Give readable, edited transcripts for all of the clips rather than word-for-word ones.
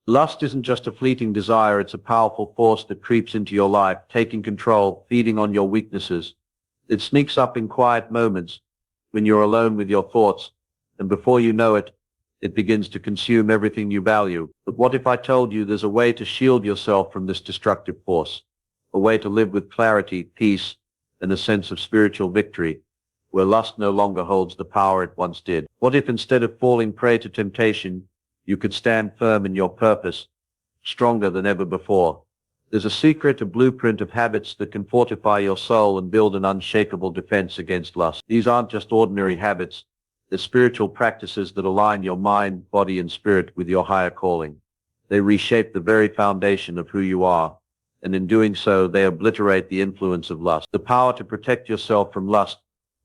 Lust isn't just a fleeting desire, it's a powerful force that creeps into your life, taking control, feeding on your weaknesses. It sneaks up in quiet moments when you're alone with your thoughts, and before you know it, it begins to consume everything you value. But what if I told you there's a way to shield yourself from this destructive force? A way to live with clarity, peace, and a sense of spiritual victory, where lust no longer holds the power it once did? What if instead of falling prey to temptation, you could stand firm in your purpose, stronger than ever before? There's a secret, a blueprint of habits that can fortify your soul and build an unshakable defense against lust. These aren't just ordinary habits. They're spiritual practices that align your mind, body, and spirit with your higher calling. They reshape the very foundation of who you are, and in doing so, they obliterate the influence of lust. The power to protect yourself from lust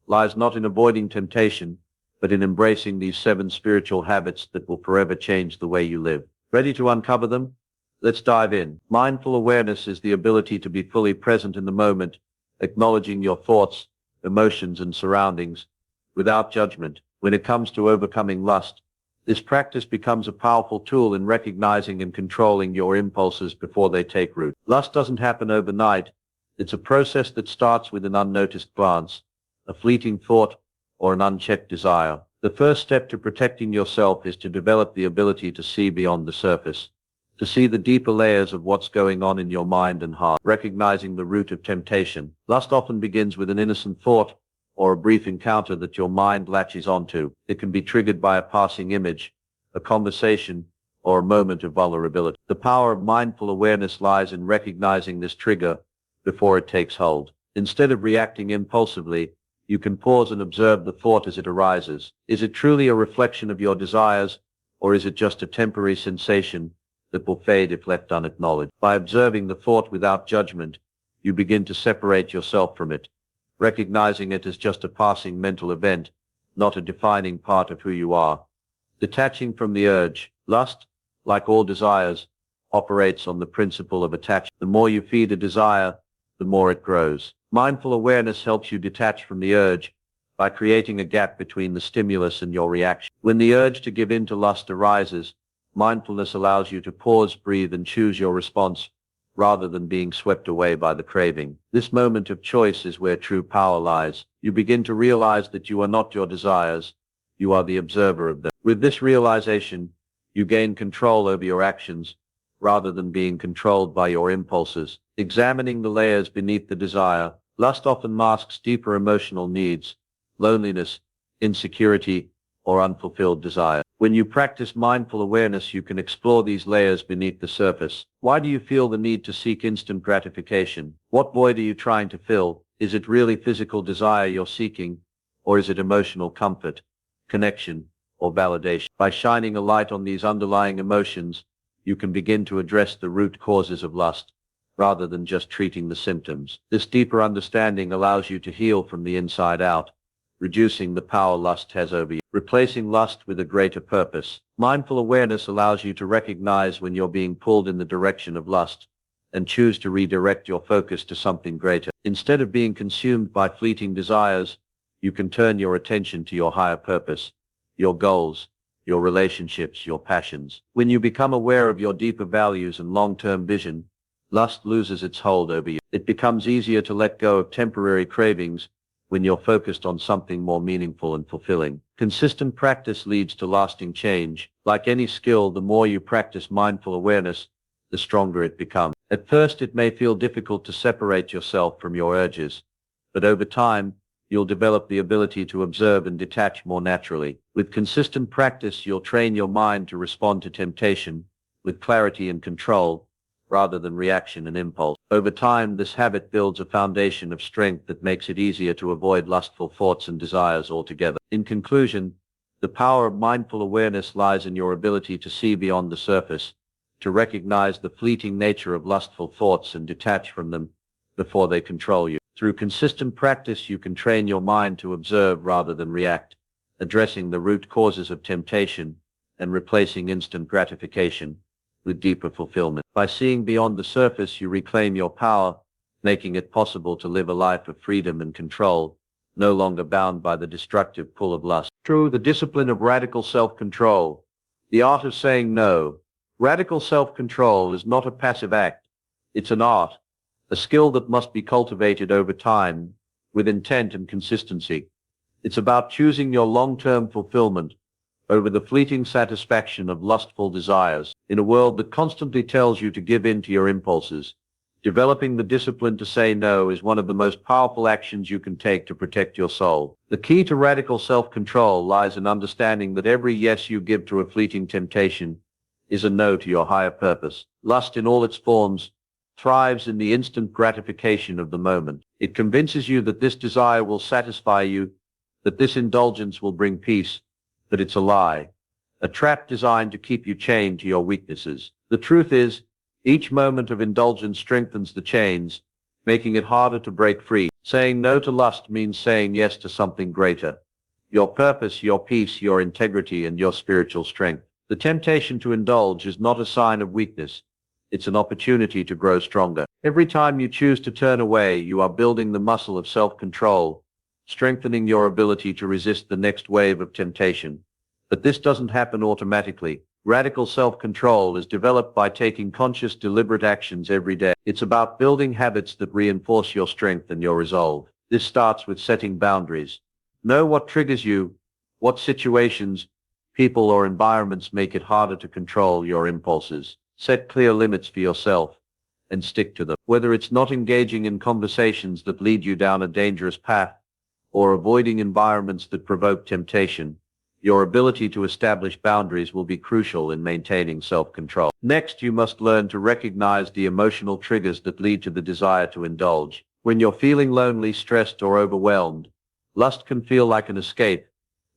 lies not in avoiding temptation, but in embracing these 7 spiritual habits that will forever change the way you live. Ready to uncover them? Let's dive in. Mindful awareness is the ability to be fully present in the moment, acknowledging your thoughts, emotions, and surroundings without judgment. When it comes to overcoming lust, this practice becomes a powerful tool in recognizing and controlling your impulses before they take root. Lust doesn't happen overnight. It's a process that starts with an unnoticed glance, a fleeting thought, or an unchecked desire. The first step to protecting yourself is to develop the ability to see beyond the surface, to see the deeper layers of what's going on in your mind and heart. Recognizing the root of temptation. Lust often begins with an innocent thought or a brief encounter that your mind latches onto. It can be triggered by a passing image, a conversation, or a moment of vulnerability. The power of mindful awareness lies in recognizing this trigger before it takes hold. Instead of reacting impulsively, you can pause and observe the thought as it arises. Is it truly a reflection of your desires, or is it just a temporary sensation that will fade if left unacknowledged? By observing the thought without judgment, you begin to separate yourself from it, recognizing it as just a passing mental event, not a defining part of who you are. Detaching from the urge. Lust, like all desires, operates on the principle of attachment. The more you feed a desire, the more it grows. Mindful awareness helps you detach from the urge by creating a gap between the stimulus and your reaction. When the urge to give in to lust arises, mindfulness allows you to pause, breathe, and choose your response, rather than being swept away by the craving. This moment of choice is where true power lies. You begin to realize that you are not your desires, you are the observer of them. With this realization, you gain control over your actions, rather than being controlled by your impulses. Examining the layers beneath the desire. Lust often masks deeper emotional needs, loneliness, insecurity, or unfulfilled desire. When you practice mindful awareness, you can explore these layers beneath the surface. Why do you feel the need to seek instant gratification? What void are you trying to fill? Is it really physical desire you're seeking, or is it emotional comfort, connection, or validation? By shining a light on these underlying emotions, you can begin to address the root causes of lust, rather than just treating the symptoms. This deeper understanding allows you to heal from the inside out, reducing the power lust has over you. Replacing lust with a greater purpose. Mindful awareness allows you to recognize when you're being pulled in the direction of lust, and choose to redirect your focus to something greater. Instead of being consumed by fleeting desires, you can turn your attention to your higher purpose, your goals, your relationships, your passions. When you become aware of your deeper values and long-term vision, lust loses its hold over you. It becomes easier to let go of temporary cravings when you're focused on something more meaningful and fulfilling. Consistent practice leads to lasting change. Like any skill, the more you practice mindful awareness, the stronger it becomes. At first, it may feel difficult to separate yourself from your urges, but over time, you'll develop the ability to observe and detach more naturally. With consistent practice, you'll train your mind to respond to temptation with clarity and control, rather than reaction and impulse. Over time, this habit builds a foundation of strength that makes it easier to avoid lustful thoughts and desires altogether. In conclusion, the power of mindful awareness lies in your ability to see beyond the surface, to recognize the fleeting nature of lustful thoughts and detach from them before they control you. Through consistent practice, you can train your mind to observe rather than react, addressing the root causes of temptation and replacing instant gratification with deeper fulfillment. By seeing beyond the surface, you reclaim your power, making it possible to live a life of freedom and control, no longer bound by the destructive pull of lust. Through the discipline of radical self-control, the art of saying no, Radical self-control is not a passive act. It's an art, a skill that must be cultivated over time, with intent and consistency. It's about choosing your long-term fulfillment over the fleeting satisfaction of lustful desires. In a world that constantly tells you to give in to your impulses, developing the discipline to say no is one of the most powerful actions you can take to protect your soul. The key to radical self-control lies in understanding that every yes you give to a fleeting temptation is a no to your higher purpose. Lust in all its forms thrives in the instant gratification of the moment. It convinces you that this desire will satisfy you, that this indulgence will bring peace, but it's a lie, a trap designed to keep you chained to your weaknesses. The truth is, each moment of indulgence strengthens the chains, making it harder to break free. Saying no to lust means saying yes to something greater: your purpose, your peace, your integrity, and your spiritual strength. The temptation to indulge is not a sign of weakness. It's an opportunity to grow stronger. Every time you choose to turn away, you are building the muscle of self-control, strengthening your ability to resist the next wave of temptation. But this doesn't happen automatically. Radical self-control is developed by taking conscious, deliberate actions every day. It's about building habits that reinforce your strength and your resolve. This starts with setting boundaries. Know what triggers you, what situations, people, or environments make it harder to control your impulses. Set clear limits for yourself and stick to them. Whether it's not engaging in conversations that lead you down a dangerous path or avoiding environments that provoke temptation, your ability to establish boundaries will be crucial in maintaining self-control. Next, you must learn to recognize the emotional triggers that lead to the desire to indulge. When you're feeling lonely, stressed, or overwhelmed, lust can feel like an escape,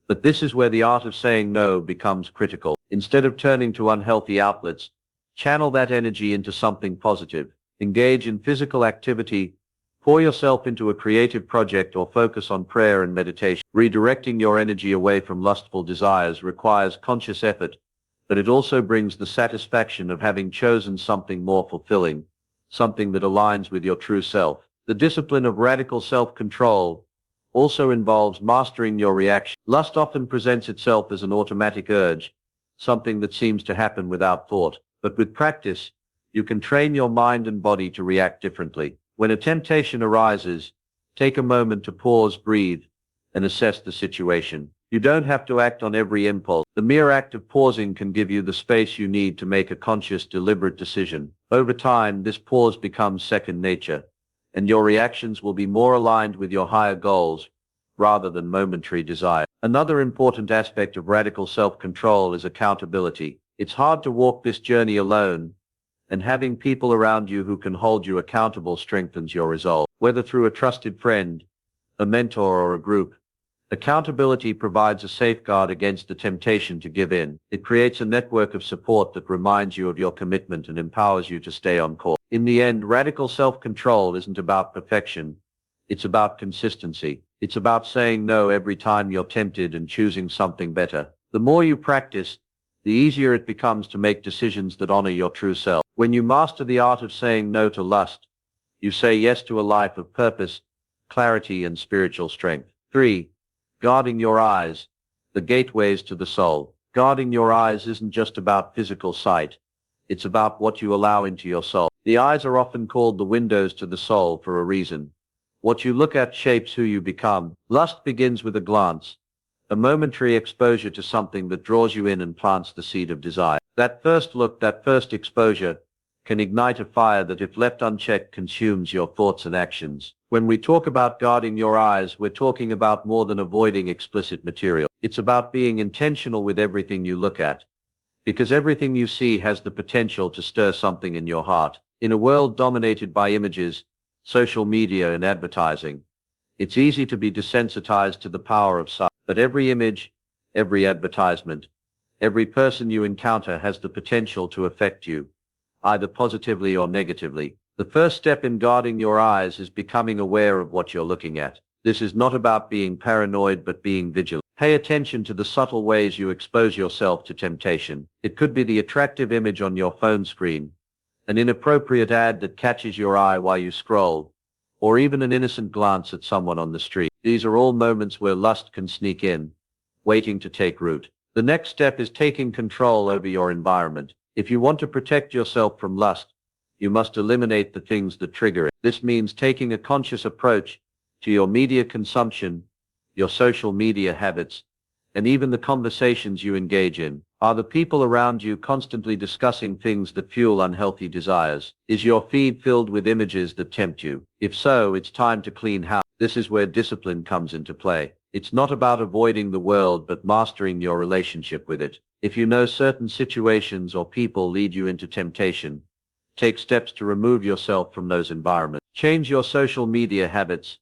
but this is where the art of saying no becomes critical. Instead of turning to unhealthy outlets, channel that energy into something positive. Engage in physical activity, pour yourself into a creative project, or focus on prayer and meditation. Redirecting your energy away from lustful desires requires conscious effort, but it also brings the satisfaction of having chosen something more fulfilling, something that aligns with your true self. The discipline of radical self-control also involves mastering your reaction. Lust often presents itself as an automatic urge, something that seems to happen without thought. But with practice, you can train your mind and body to react differently. When a temptation arises, take a moment to pause, breathe, and assess the situation. You don't have to act on every impulse. The mere act of pausing can give you the space you need to make a conscious, deliberate decision. Over time, this pause becomes second nature, and your reactions will be more aligned with your higher goals rather than momentary desire. Another important aspect of radical self-control is accountability. It's hard to walk this journey alone, and having people around you who can hold you accountable strengthens your resolve. Whether through a trusted friend, a mentor, or a group, accountability provides a safeguard against the temptation to give in. It creates a network of support that reminds you of your commitment and empowers you to stay on course. In the end, radical self-control isn't about perfection. It's about consistency. It's about saying no every time you're tempted and choosing something better. The more you practice, the easier it becomes to make decisions that honor your true self. When you master the art of saying no to lust, you say yes to a life of purpose, clarity, and spiritual strength. 3. Guarding your eyes, the gateways to the soul. Guarding your eyes isn't just about physical sight. It's about what you allow into your soul. The eyes are often called the windows to the soul for a reason. What you look at shapes who you become. Lust begins with a glance, a momentary exposure to something that draws you in and plants the seed of desire. That first look, that first exposure, can ignite a fire that, if left unchecked, consumes your thoughts and actions. When we talk about guarding your eyes, we're talking about more than avoiding explicit material. It's about being intentional with everything you look at, because everything you see has the potential to stir something in your heart. In a world dominated by images, social media, and advertising, it's easy to be desensitized to the power of sight. But every image, every advertisement, every person you encounter has the potential to affect you, either positively or negatively. The first step in guarding your eyes is becoming aware of what you're looking at. This is not about being paranoid, but being vigilant. Pay attention to the subtle ways you expose yourself to temptation. It could be the attractive image on your phone screen, an inappropriate ad that catches your eye while you scroll, or even an innocent glance at someone on the street. These are all moments where lust can sneak in, waiting to take root. The next step is taking control over your environment. If you want to protect yourself from lust, you must eliminate the things that trigger it. This means taking a conscious approach to your media consumption, your social media habits, and even the conversations you engage in. Are the people around you constantly discussing things that fuel unhealthy desires? Is your feed filled with images that tempt you? If so, it's time to clean house. This is where discipline comes into play. It's not about avoiding the world, but mastering your relationship with it. If you know certain situations or people lead you into temptation, take steps to remove yourself from those environments. Change your social media habits.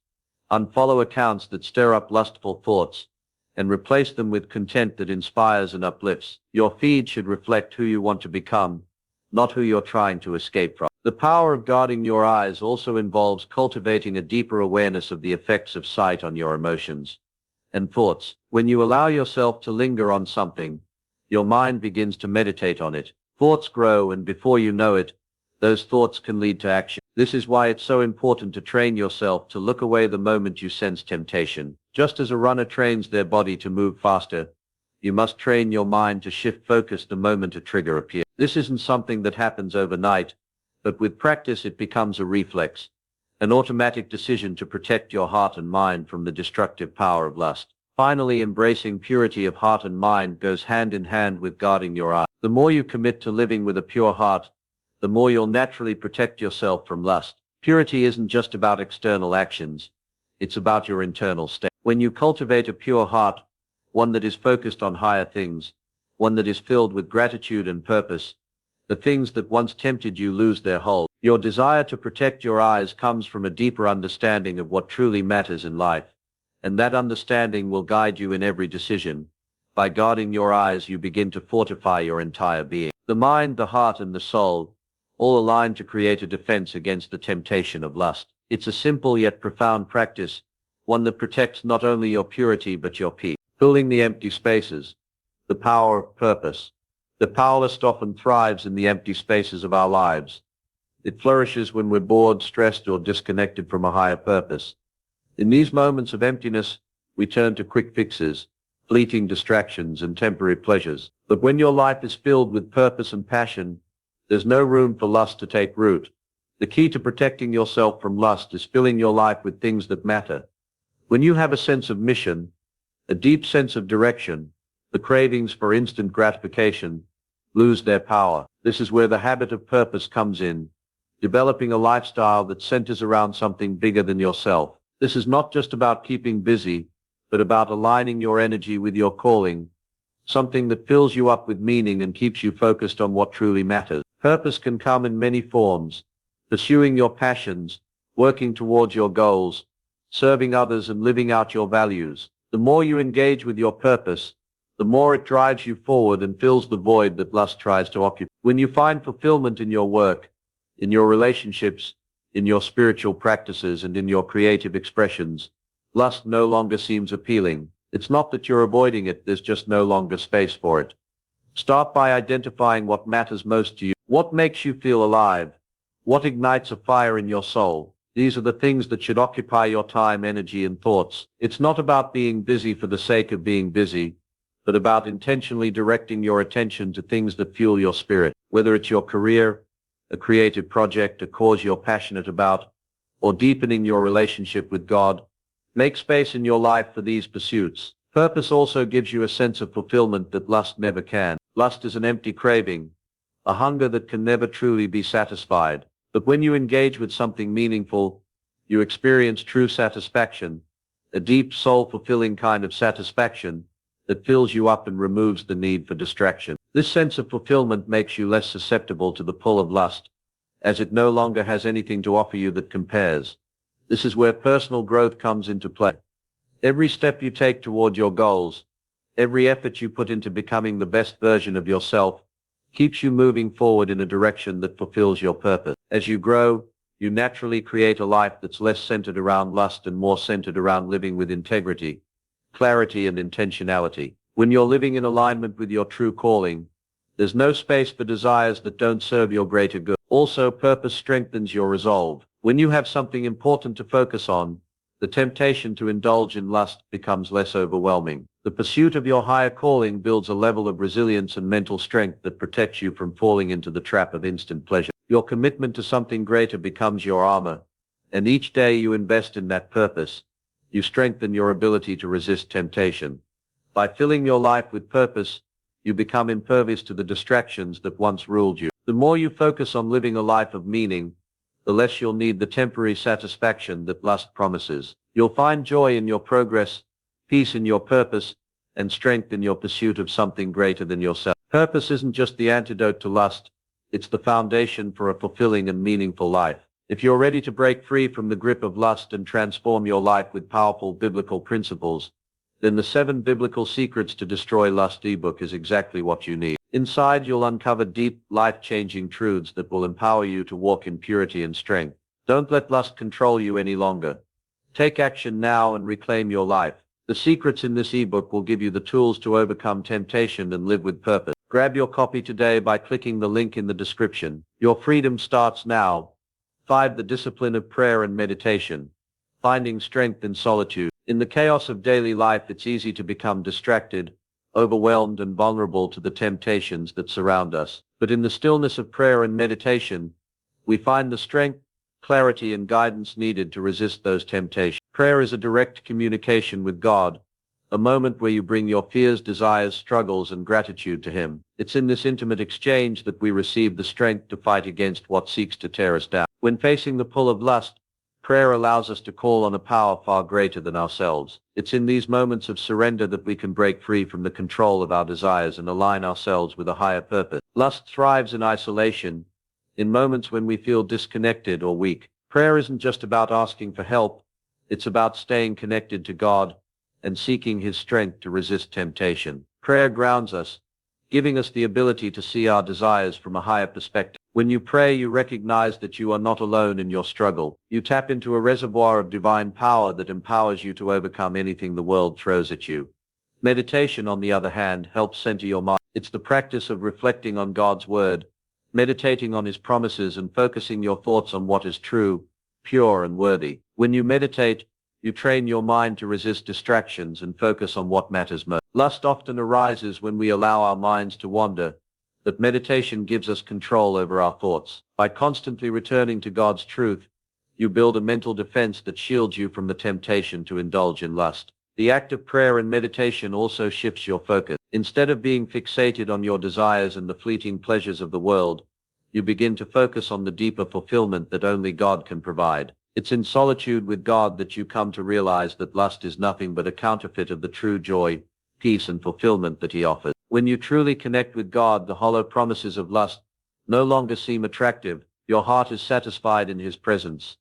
Unfollow accounts that stir up lustful thoughts, and replace them with content that inspires and uplifts. Your feed should reflect who you want to become, not who you're trying to escape from. The power of guarding your eyes also involves cultivating a deeper awareness of the effects of sight on your emotions and thoughts. When you allow yourself to linger on something, your mind begins to meditate on it. Thoughts grow, and before you know it, those thoughts can lead to action. This is why it's so important to train yourself to look away the moment you sense temptation. Just as a runner trains their body to move faster, you must train your mind to shift focus the moment a trigger appears. This isn't something that happens overnight, but with practice it becomes a reflex, an automatic decision to protect your heart and mind from the destructive power of lust. Finally, embracing purity of heart and mind goes hand in hand with guarding your eyes. The more you commit to living with a pure heart, the more you'll naturally protect yourself from lust. Purity isn't just about external actions, it's about your internal state. When you cultivate a pure heart, one that is focused on higher things, one that is filled with gratitude and purpose, the things that once tempted you lose their hold. Your desire to protect your eyes comes from a deeper understanding of what truly matters in life, and that understanding will guide you in every decision. By guarding your eyes, you begin to fortify your entire being. The mind, the heart, and the soul all align to create a defense against the temptation of lust. It's a simple yet profound practice, one that protects not only your purity but your peace. Filling the empty spaces. The power of purpose. The powerless often thrives in the empty spaces of our lives. It flourishes when we're bored, stressed, or disconnected from a higher purpose. In these moments of emptiness, we turn to quick fixes, fleeting distractions, and temporary pleasures. But when your life is filled with purpose and passion, there's no room for lust to take root. The key to protecting yourself from lust is filling your life with things that matter. When you have a sense of mission, a deep sense of direction, the cravings for instant gratification lose their power. This is where the habit of purpose comes in, developing a lifestyle that centers around something bigger than yourself. This is not just about keeping busy, but about aligning your energy with your calling, something that fills you up with meaning and keeps you focused on what truly matters. Purpose can come in many forms: pursuing your passions, working towards your goals, serving others, and living out your values. The more you engage with your purpose, the more it drives you forward and fills the void that lust tries to occupy. When you find fulfillment in your work, in your relationships, in your spiritual practices, and in your creative expressions, lust no longer seems appealing. It's not that you're avoiding it, there's just no longer space for it. Start by identifying what matters most to you. What makes you feel alive? What ignites a fire in your soul? These are the things that should occupy your time, energy, and thoughts. It's not about being busy for the sake of being busy, but about intentionally directing your attention to things that fuel your spirit. Whether it's your career, a creative project, a cause you're passionate about, or deepening your relationship with God, make space in your life for these pursuits. Purpose also gives you a sense of fulfillment that lust never can. Lust is an empty craving, a hunger that can never truly be satisfied. But when you engage with something meaningful, you experience true satisfaction, a deep, soul-fulfilling kind of satisfaction that fills you up and removes the need for distraction. This sense of fulfillment makes you less susceptible to the pull of lust, as it no longer has anything to offer you that compares. This is where personal growth comes into play. Every step you take toward your goals, every effort you put into becoming the best version of yourself, keeps you moving forward in a direction that fulfills your purpose. As you grow, you naturally create a life that's less centered around lust and more centered around living with integrity, clarity, and intentionality. When you're living in alignment with your true calling, there's no space for desires that don't serve your greater good. Also, purpose strengthens your resolve. When you have something important to focus on, the temptation to indulge in lust becomes less overwhelming. The pursuit of your higher calling builds a level of resilience and mental strength that protects you from falling into the trap of instant pleasure. Your commitment to something greater becomes your armor, and each day you invest in that purpose, you strengthen your ability to resist temptation. By filling your life with purpose, you become impervious to the distractions that once ruled you. The more you focus on living a life of meaning, the less you'll need the temporary satisfaction that lust promises. You'll find joy in your progress, peace in your purpose, and strength in your pursuit of something greater than yourself. Purpose isn't just the antidote to lust, it's the foundation for a fulfilling and meaningful life. If you're ready to break free from the grip of lust and transform your life with powerful biblical principles, then the 7 Biblical Secrets to Destroy Lust ebook is exactly what you need. Inside, you'll uncover deep, life-changing truths that will empower you to walk in purity and strength. Don't let lust control you any longer. Take action now and reclaim your life. The secrets in this ebook will give you the tools to overcome temptation and live with purpose. Grab your copy today by clicking the link in the description. Your freedom starts now. 5. The discipline of prayer and meditation. Finding strength in solitude. In the chaos of daily life, it's easy to become distracted, overwhelmed, and vulnerable to the temptations that surround us. But in the stillness of prayer and meditation, we find the strength, clarity, and guidance needed to resist those temptations. Prayer is a direct communication with God, a moment where you bring your fears, desires, struggles, and gratitude to Him. It's in this intimate exchange that we receive the strength to fight against what seeks to tear us down. When facing the pull of lust, prayer allows us to call on a power far greater than ourselves. It's in these moments of surrender that we can break free from the control of our desires and align ourselves with a higher purpose. Lust thrives in isolation, in moments when we feel disconnected or weak. Prayer isn't just about asking for help, it's about staying connected to God and seeking His strength to resist temptation. Prayer grounds us, giving us the ability to see our desires from a higher perspective. When you pray, you recognize that you are not alone in your struggle. You tap into a reservoir of divine power that empowers you to overcome anything the world throws at you. Meditation, on the other hand, helps center your mind. It's the practice of reflecting on God's word, meditating on His promises, and focusing your thoughts on what is true, pure, and worthy. When you meditate, you train your mind to resist distractions and focus on what matters most. Lust often arises when we allow our minds to wander, but meditation gives us control over our thoughts. By constantly returning to God's truth, you build a mental defense that shields you from the temptation to indulge in lust. The act of prayer and meditation also shifts your focus. Instead of being fixated on your desires and the fleeting pleasures of the world, you begin to focus on the deeper fulfillment that only God can provide. It's in solitude with God that you come to realize that lust is nothing but a counterfeit of the true joy, peace, and fulfillment that He offers. When you truly connect with God, the hollow promises of lust no longer seem attractive. Your heart is satisfied in His presence.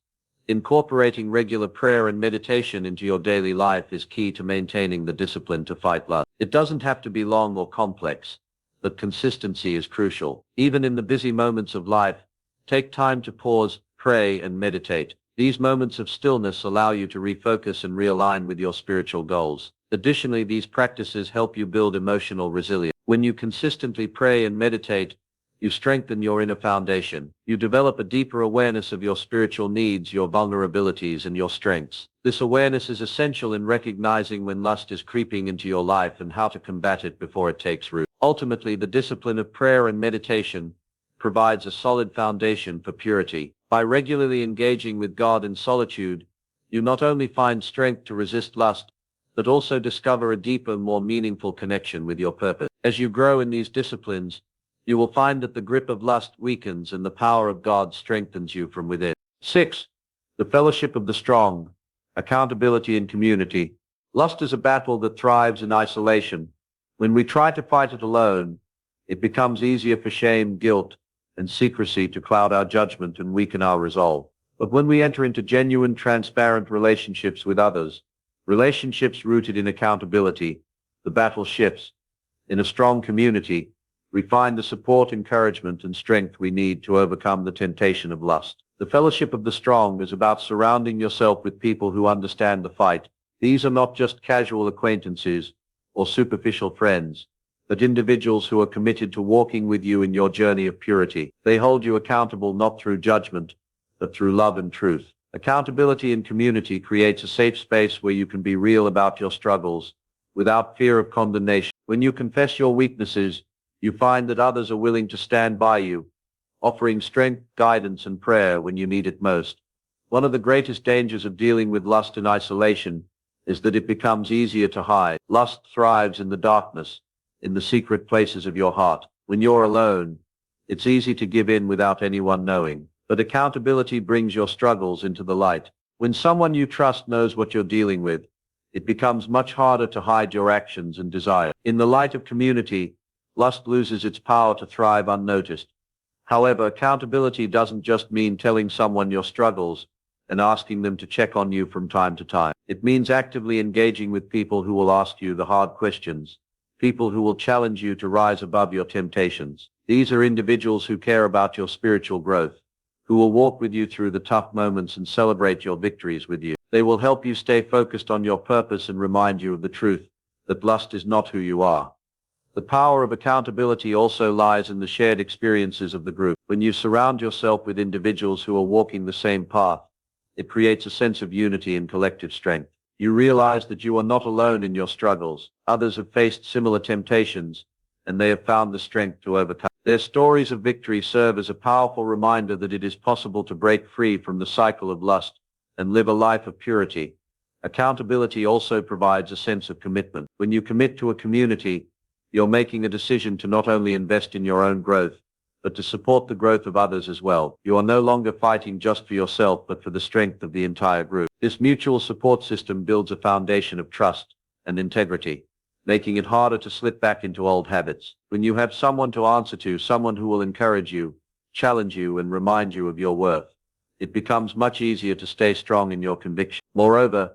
Incorporating regular prayer and meditation into your daily life is key to maintaining the discipline to fight lust. It doesn't have to be long or complex, but consistency is crucial. Even in the busy moments of life, take time to pause, pray, and meditate. These moments of stillness allow you to refocus and realign with your spiritual goals. Additionally, these practices help you build emotional resilience. When you consistently pray and meditate, you strengthen your inner foundation. You develop a deeper awareness of your spiritual needs, your vulnerabilities, and your strengths. This awareness is essential in recognizing when lust is creeping into your life and how to combat it before it takes root. Ultimately, the discipline of prayer and meditation provides a solid foundation for purity. By regularly engaging with God in solitude, you not only find strength to resist lust, but also discover a deeper, more meaningful connection with your purpose. As you grow in these disciplines, you will find that the grip of lust weakens and the power of God strengthens you from within. 6. The fellowship of the strong. Accountability and community. Lust is a battle that thrives in isolation. When we try to fight it alone, it becomes easier for shame, guilt, and secrecy to cloud our judgment and weaken our resolve. But when we enter into genuine, transparent relationships with others, relationships rooted in accountability, the battle shifts. In a strong community, we find the support, encouragement, and strength we need to overcome the temptation of lust. The fellowship of the strong is about surrounding yourself with people who understand the fight. These are not just casual acquaintances or superficial friends, but individuals who are committed to walking with you in your journey of purity. They hold you accountable not through judgment, but through love and truth. Accountability in community creates a safe space where you can be real about your struggles, without fear of condemnation. When you confess your weaknesses, you find that others are willing to stand by you, offering strength, guidance, and prayer when you need it most. One of the greatest dangers of dealing with lust in isolation is that it becomes easier to hide. Lust thrives in the darkness, in the secret places of your heart. When you're alone, it's easy to give in without anyone knowing. But accountability brings your struggles into the light. When someone you trust knows what you're dealing with, it becomes much harder to hide your actions and desires. In the light of community, lust loses its power to thrive unnoticed. However, accountability doesn't just mean telling someone your struggles and asking them to check on you from time to time. It means actively engaging with people who will ask you the hard questions, people who will challenge you to rise above your temptations. These are individuals who care about your spiritual growth, who will walk with you through the tough moments and celebrate your victories with you. They will help you stay focused on your purpose and remind you of the truth that lust is not who you are. The power of accountability also lies in the shared experiences of the group. When you surround yourself with individuals who are walking the same path, it creates a sense of unity and collective strength. You realize that you are not alone in your struggles. Others have faced similar temptations, and they have found the strength to overcome. Their stories of victory serve as a powerful reminder that it is possible to break free from the cycle of lust and live a life of purity. Accountability also provides a sense of commitment. When you commit to a community, you're making a decision to not only invest in your own growth, but to support the growth of others as well. You are no longer fighting just for yourself, but for the strength of the entire group. This mutual support system builds a foundation of trust and integrity, making it harder to slip back into old habits. When you have someone to answer to, someone who will encourage you, challenge you, and remind you of your worth, it becomes much easier to stay strong in your conviction. Moreover,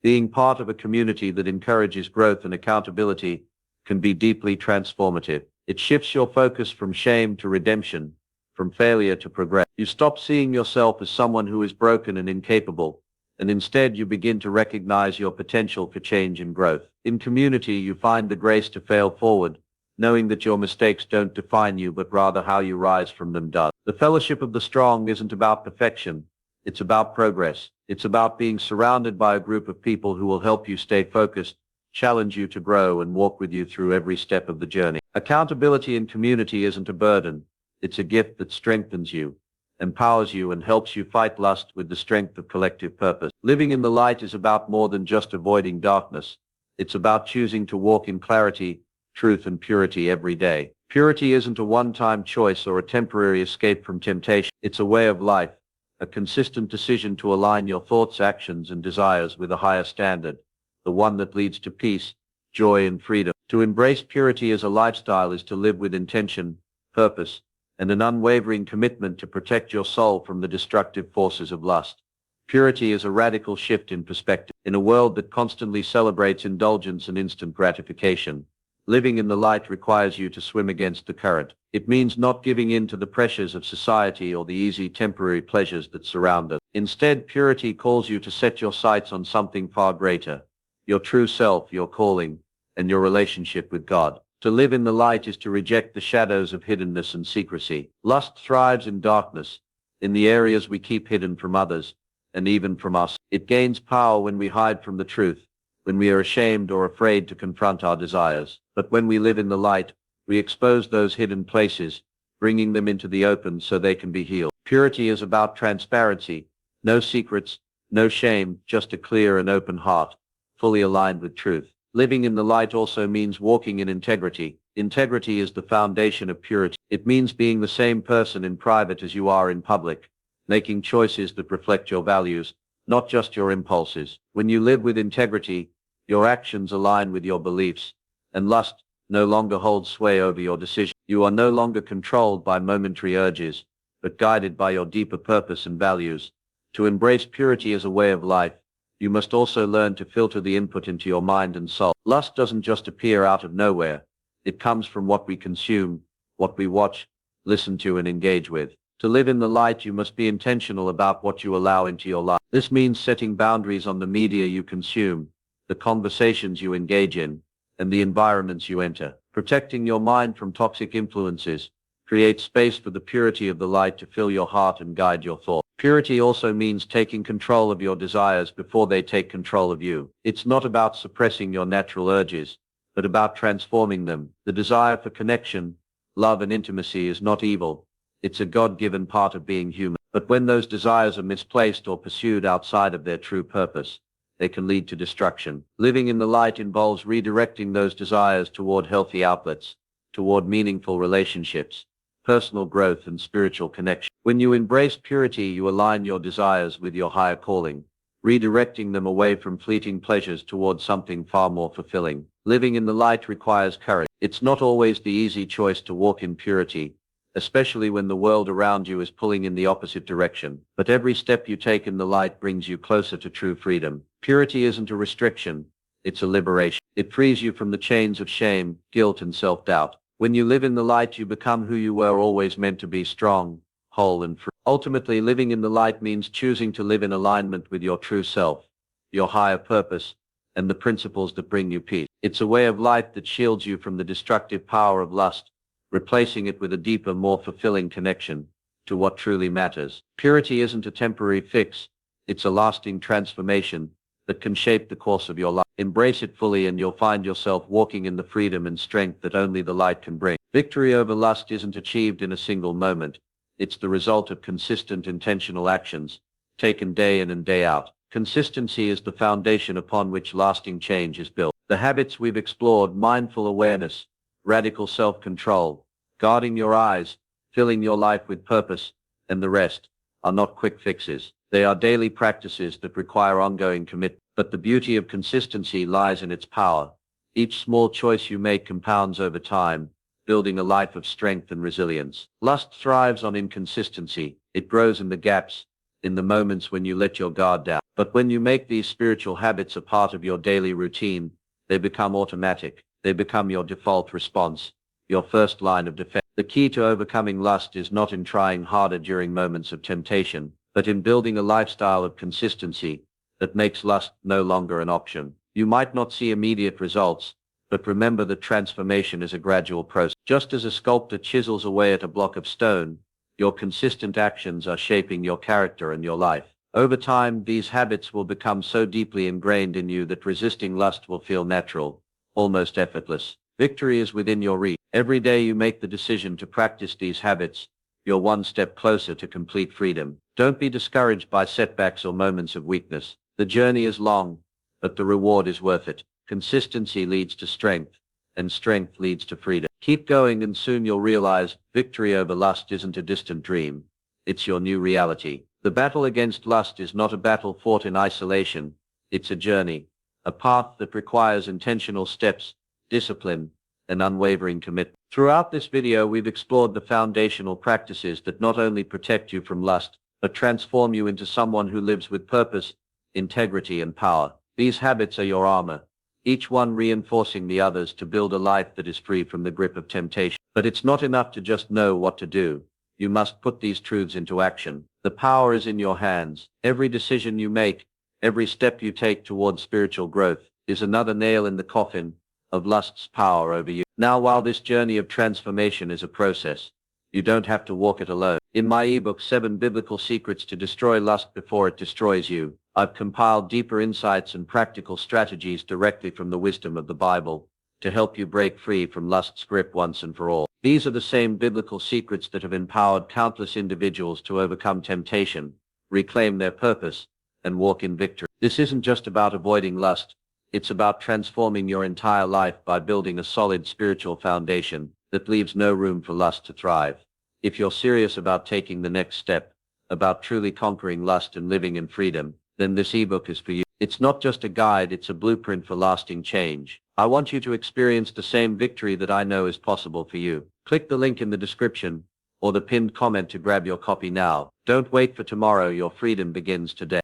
being part of a community that encourages growth and accountability can be deeply transformative. It shifts your focus from shame to redemption, from failure to progress. You stop seeing yourself as someone who is broken and incapable, and instead you begin to recognize your potential for change and growth. In community, you find the grace to fail forward, knowing that your mistakes don't define you, but rather how you rise from them does. The fellowship of the strong isn't about perfection. It's about progress. It's about being surrounded by a group of people who will help you stay focused, challenge you to grow, and walk with you through every step of the journey. Accountability in community isn't a burden. It's a gift that strengthens you, empowers you, and helps you fight lust with the strength of collective purpose. Living in the light is about more than just avoiding darkness. It's about choosing to walk in clarity, truth, and purity every day. Purity isn't a one-time choice or a temporary escape from temptation. It's a way of life, a consistent decision to align your thoughts, actions, and desires with a higher standard, the one that leads to peace, joy, and freedom. To embrace purity as a lifestyle is to live with intention, purpose, and an unwavering commitment to protect your soul from the destructive forces of lust. Purity is a radical shift in perspective. In a world that constantly celebrates indulgence and instant gratification, living in the light requires you to swim against the current. It means not giving in to the pressures of society or the easy temporary pleasures that surround us. Instead, purity calls you to set your sights on something far greater: your true self, your calling, and your relationship with God. To live in the light is to reject the shadows of hiddenness and secrecy. Lust thrives in darkness, in the areas we keep hidden from others, and even from us. It gains power when we hide from the truth, when we are ashamed or afraid to confront our desires. But when we live in the light, we expose those hidden places, bringing them into the open so they can be healed. Purity is about transparency, no secrets, no shame, just a clear and open heart, fully aligned with truth. Living in the light also means walking in integrity. Integrity is the foundation of purity. It means being the same person in private as you are in public, making choices that reflect your values, not just your impulses. When you live with integrity, your actions align with your beliefs, and lust no longer holds sway over your decisions. You are no longer controlled by momentary urges, but guided by your deeper purpose and values. To embrace purity as a way of life, you must also learn to filter the input into your mind and soul. Lust doesn't just appear out of nowhere. It comes from what we consume, what we watch, listen to, and engage with. To live in the light, you must be intentional about what you allow into your life. This means setting boundaries on the media you consume, the conversations you engage in, and the environments you enter. Protecting your mind from toxic influences creates space for the purity of the light to fill your heart and guide your thoughts. Purity also means taking control of your desires before they take control of you. It's not about suppressing your natural urges, but about transforming them. The desire for connection, love and intimacy is not evil. It's a God-given part of being human. But when those desires are misplaced or pursued outside of their true purpose, they can lead to destruction. Living in the light involves redirecting those desires toward healthy outlets, toward meaningful relationships, personal growth and spiritual connection. When you embrace purity, you align your desires with your higher calling, redirecting them away from fleeting pleasures towards something far more fulfilling. Living in the light requires courage. It's not always the easy choice to walk in purity, especially when the world around you is pulling in the opposite direction. But every step you take in the light brings you closer to true freedom. Purity isn't a restriction, it's a liberation. It frees you from the chains of shame, guilt, and self-doubt. When you live in the light, you become who you were always meant to be: strong, whole, and free. Ultimately, living in the light means choosing to live in alignment with your true self, your higher purpose, and the principles that bring you peace. It's a way of life that shields you from the destructive power of lust, replacing it with a deeper, more fulfilling connection to what truly matters. Purity isn't a temporary fix, it's a lasting transformation that can shape the course of your life. Embrace it fully and you'll find yourself walking in the freedom and strength that only the light can bring. Victory over lust isn't achieved in a single moment. It's the result of consistent, intentional actions, taken day in and day out. Consistency is the foundation upon which lasting change is built. The habits we've explored: mindful awareness, radical self-control, guarding your eyes, filling your life with purpose, and the rest, are not quick fixes. They are daily practices that require ongoing commitment. But the beauty of consistency lies in its power. Each small choice you make compounds over time, building a life of strength and resilience. Lust thrives on inconsistency. It grows in the gaps, in the moments when you let your guard down. But when you make these spiritual habits a part of your daily routine, they become automatic. They become your default response, your first line of defense. The key to overcoming lust is not in trying harder during moments of temptation, but in building a lifestyle of consistency that makes lust no longer an option. You might not see immediate results, but remember that transformation is a gradual process. Just as a sculptor chisels away at a block of stone, your consistent actions are shaping your character and your life. Over time, these habits will become so deeply ingrained in you that resisting lust will feel natural, almost effortless. Victory is within your reach. Every day you make the decision to practice these habits, you're one step closer to complete freedom. Don't be discouraged by setbacks or moments of weakness. The journey is long, but the reward is worth it. Consistency leads to strength, and strength leads to freedom. Keep going and soon you'll realize victory over lust isn't a distant dream. It's your new reality. The battle against lust is not a battle fought in isolation. It's a journey, a path that requires intentional steps, discipline, and unwavering commitment. Throughout this video, we've explored the foundational practices that not only protect you from lust, but transform you into someone who lives with purpose, integrity, and power. These habits are your armor, each one reinforcing the others to build a life that is free from the grip of temptation. But it's not enough to just know what to do. You must put these truths into action. The power is in your hands. Every decision you make, every step you take towards spiritual growth, is another nail in the coffin of lust's power over you. Now, while this journey of transformation is a process, you don't have to walk it alone. In my ebook, 7 Biblical Secrets to Destroy Lust Before It Destroys You, I've compiled deeper insights and practical strategies directly from the wisdom of the Bible to help you break free from lust's grip once and for all. These are the same biblical secrets that have empowered countless individuals to overcome temptation, reclaim their purpose, and walk in victory. This isn't just about avoiding lust. It's about transforming your entire life by building a solid spiritual foundation that leaves no room for lust to thrive. If you're serious about taking the next step, about truly conquering lust and living in freedom, then this ebook is for you. It's not just a guide, it's a blueprint for lasting change. I want you to experience the same victory that I know is possible for you. Click the link in the description or the pinned comment to grab your copy now. Don't wait for tomorrow, your freedom begins today.